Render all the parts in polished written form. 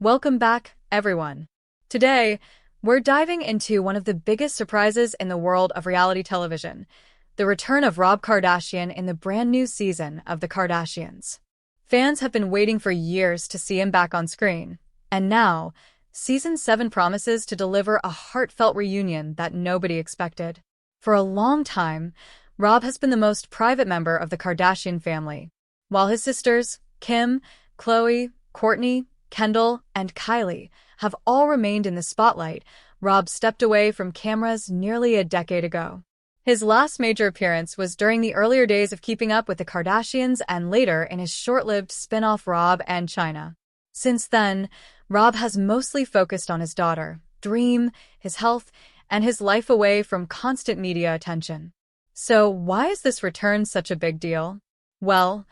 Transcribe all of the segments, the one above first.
Welcome back, everyone. Today, we're diving into one of the biggest surprises in the world of reality television, the return of Rob Kardashian in the brand new season of The Kardashians. Fans have been waiting for years to see him back on screen, and now, Season 7 promises to deliver a heartfelt reunion that nobody expected. For a long time, Rob has been the most private member of the Kardashian family, while his sisters, Kim, Khloe, Kourtney, Kendall, and Kylie, have all remained in the spotlight. Rob stepped away from cameras nearly a decade ago. His last major appearance was during the earlier days of Keeping Up with the Kardashians and later in his short-lived spin-off Rob and China. Since then, Rob has mostly focused on his daughter, Dream, his health, and his life away from constant media attention. So why is this return such a big deal? Well,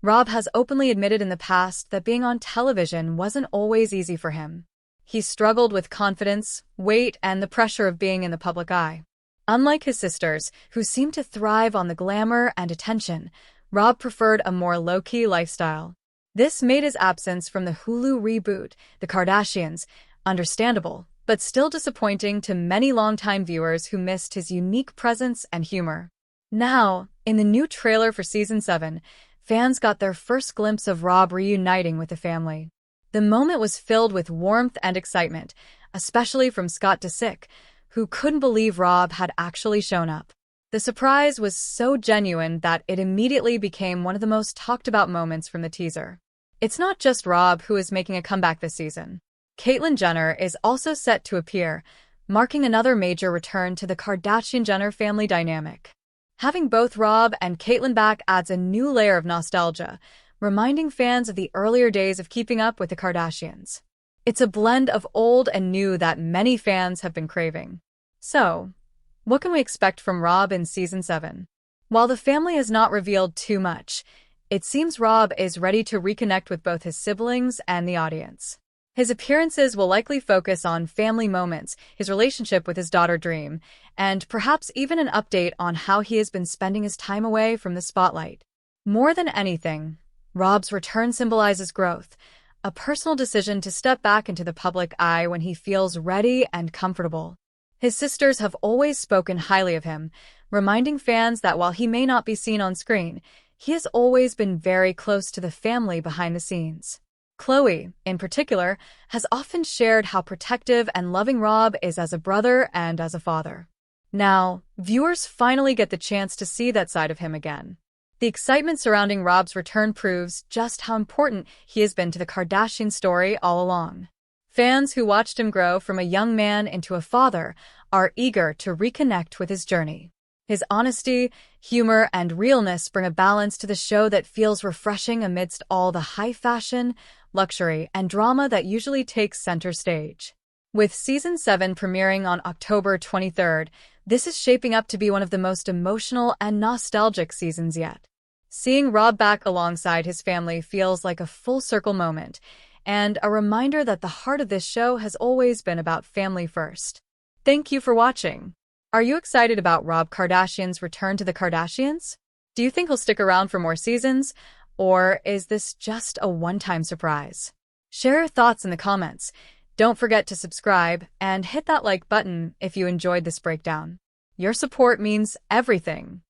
Rob has openly admitted in the past that being on television wasn't always easy for him. He struggled with confidence, weight, and the pressure of being in the public eye. Unlike his sisters, who seemed to thrive on the glamour and attention, Rob preferred a more low-key lifestyle. This made his absence from the Hulu reboot, The Kardashians, understandable, but still disappointing to many longtime viewers who missed his unique presence and humor. Now, in the new trailer for Season 7, fans got their first glimpse of Rob reuniting with the family. The moment was filled with warmth and excitement, especially from Scott Disick, who couldn't believe Rob had actually shown up. The surprise was so genuine that it immediately became one of the most talked-about moments from the teaser. It's not just Rob who is making a comeback this season. Caitlyn Jenner is also set to appear, marking another major return to the Kardashian-Jenner family dynamic. Having both Rob and Caitlyn back adds a new layer of nostalgia, reminding fans of the earlier days of Keeping Up with the Kardashians. It's a blend of old and new that many fans have been craving. So, what can we expect from Rob in Season 7? While the family has not revealed too much, it seems Rob is ready to reconnect with both his siblings and the audience. His appearances will likely focus on family moments, his relationship with his daughter Dream, and perhaps even an update on how he has been spending his time away from the spotlight. More than anything, Rob's return symbolizes growth, a personal decision to step back into the public eye when he feels ready and comfortable. His sisters have always spoken highly of him, reminding fans that while he may not be seen on screen, he has always been very close to the family behind the scenes. Khloe, in particular, has often shared how protective and loving Rob is as a brother and as a father. Now, viewers finally get the chance to see that side of him again. The excitement surrounding Rob's return proves just how important he has been to the Kardashian story all along. Fans who watched him grow from a young man into a father are eager to reconnect with his journey. His honesty, humor, and realness bring a balance to the show that feels refreshing amidst all the high fashion, luxury, and drama that usually takes center stage. With Season 7 premiering on October 23rd, this is shaping up to be one of the most emotional and nostalgic seasons yet. Seeing Rob back alongside his family feels like a full-circle moment, and a reminder that the heart of this show has always been about family first. Thank you for watching. Are you excited about Rob Kardashian's return to the Kardashians? Do you think he'll stick around for more seasons? Or is this just a one-time surprise? Share your thoughts in the comments. Don't forget to subscribe and hit that like button if you enjoyed this breakdown. Your support means everything.